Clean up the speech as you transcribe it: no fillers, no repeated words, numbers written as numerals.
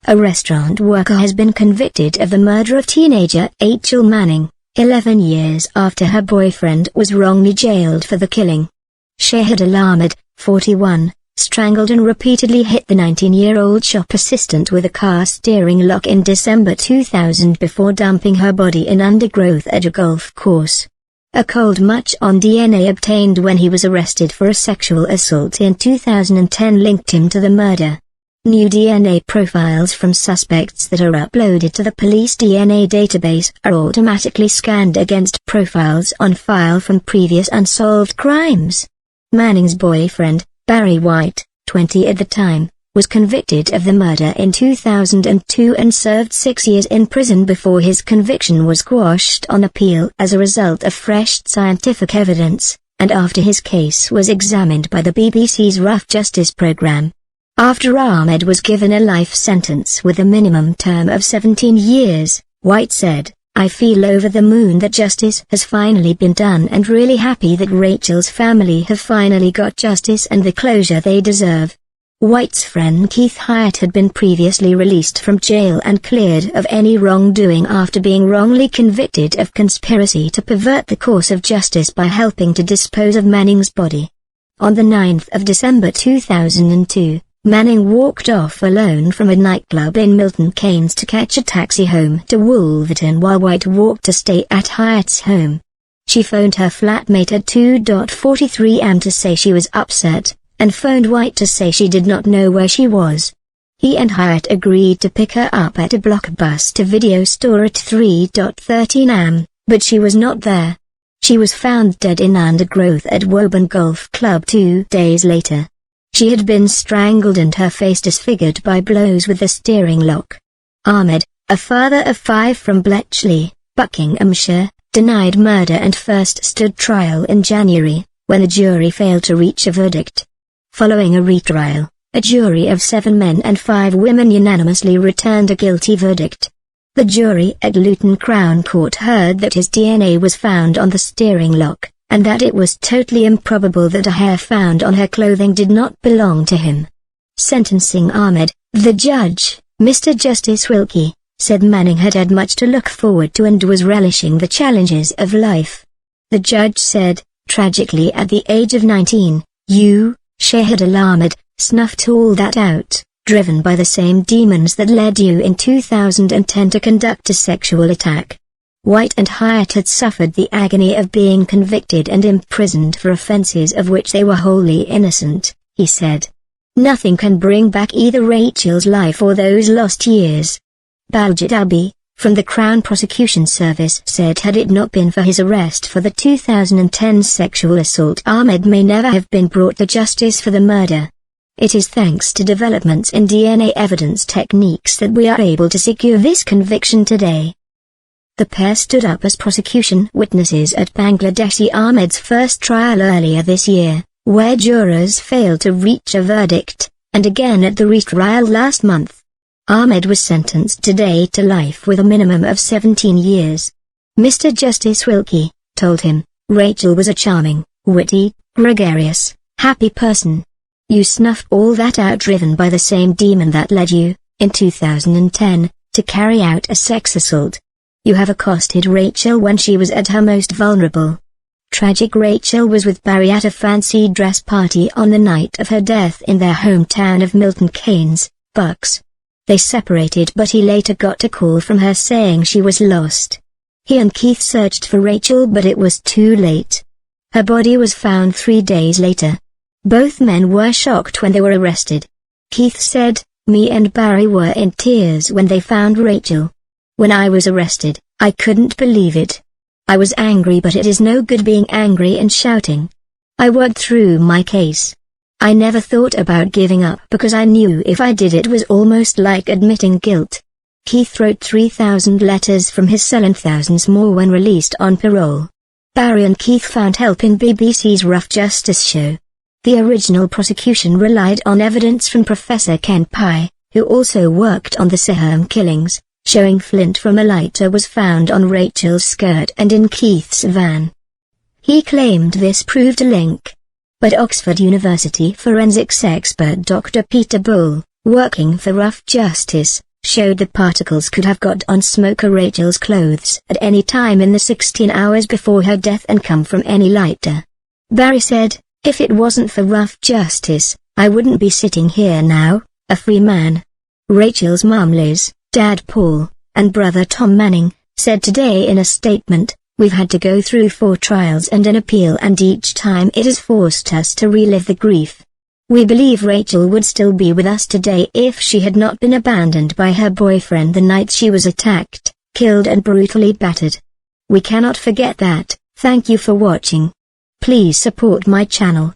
A restaurant worker has been convicted of the murder of teenager Rachel Manning, 11 years after her boyfriend was wrongly jailed for the killing. Shahidul Ahmed, 41, strangled and repeatedly hit the 19-year-old shop assistant with a car steering lock in December 2000 before dumping her body in undergrowth at a golf course. A cold match on DNA obtained when he was arrested for a sexual assault in 2010 linked him to the murder. New DNA profiles from suspects that are uploaded to the police DNA database are automatically scanned against profiles on file from previous unsolved crimes. Manning's boyfriend, Barri White, 20 at the time, was convicted of the murder in 2002 and served 6 years in prison before his conviction was quashed on appeal as a result of fresh scientific evidence, and after his case was examined by the BBC's Rough Justice programme. After Ahmed was given a life sentence with a minimum term of 17 years, White said, "I feel over the moon that justice has finally been done and really happy that Rachel's family have finally got justice and the closure they deserve." White's friend Keith Hyatt had been previously released from jail and cleared of any wrongdoing after being wrongly convicted of conspiracy to pervert the course of justice by helping to dispose of Manning's body. On the 9th of December 2002, Manning walked off alone from a nightclub in Milton Keynes to catch a taxi home to Wolverton while White walked to stay at Hyatt's home. She phoned her flatmate at 2:43 am to say she was upset, and phoned White to say she did not know where she was. He and Hyatt agreed to pick her up at a block bus to video store at 3:13 am, but she was not there. She was found dead in undergrowth at Woburn Golf Club 2 days later. She had been strangled and her face disfigured by blows with the steering lock. Ahmed, a father of 5 from Bletchley, Buckinghamshire, denied murder and first stood trial in January, when a jury failed to reach a verdict. Following a retrial, a jury of 7 men and 5 women unanimously returned a guilty verdict. The jury at Luton Crown Court heard that his DNA was found on the steering lock, and that it was totally improbable that a hair found on her clothing did not belong to him. Sentencing Ahmed, the judge, Mr. Justice Wilkie, said Manning had had much to look forward to and was relishing the challenges of life. The judge said, "Tragically at the age of 19, you, Shahidul Ahmed, snuffed all that out, driven by the same demons that led you in 2010 to conduct a sexual attack." White and Hyatt had suffered the agony of being convicted and imprisoned for offenses of which they were wholly innocent, he said. "Nothing can bring back either Rachel's life or those lost years." Baljit Abi, from the Crown Prosecution Service, said had it not been for his arrest for the 2010 sexual assault, Ahmed may never have been brought to justice for the murder. "It is thanks to developments in DNA evidence techniques that we are able to secure this conviction today." The pair stood up as prosecution witnesses at Bangladeshi Ahmed's first trial earlier this year, where jurors failed to reach a verdict, and again at the retrial last month. Ahmed was sentenced today to life with a minimum of 17 years. Mr. Justice Wilkie told him, "Rachel was a charming, witty, gregarious, happy person. You snuffed all that out driven by the same demon that led you, in 2010, to carry out a sex assault. You have accosted Rachel when she was at her most vulnerable. Tragic. Rachel was with Barry at a fancy dress party on the night of her death in their hometown of Milton Keynes, Bucks. They separated but he later got a call from her saying she was lost. He and Keith searched for Rachel but it was too late. Her body was found 3 days later. Both men were shocked when they were arrested. Keith said, "Me and Barry were in tears when they found Rachel. When I was arrested, I couldn't believe it. I was angry but it is no good being angry and shouting. I worked through my case. I never thought about giving up because I knew if I did it was almost like admitting guilt." Keith wrote 3,000 letters from his cell and thousands more when released on parole. Barry and Keith found help in BBC's Rough Justice show. The original prosecution relied on evidence from Professor Ken Pye, who also worked on the Seham killings, showing flint from a lighter was found on Rachel's skirt and in Keith's van. He claimed this proved a link. But Oxford University forensics expert Dr. Peter Bull, working for Rough Justice, showed the particles could have got on Smoker Rachel's clothes at any time in the 16 hours before her death and come from any lighter. Barry said, "If it wasn't for rough justice, I wouldn't be sitting here now, a free man." Rachel's mum Liz, dad Paul, and brother Tom Manning, said today in a statement, "We've had to go through 4 trials and an appeal, and each time it has forced us to relive the grief. We believe Rachel would still be with us today if she had not been abandoned by her boyfriend the night she was attacked, killed and brutally battered. We cannot forget that." Thank you for watching. Please support my channel.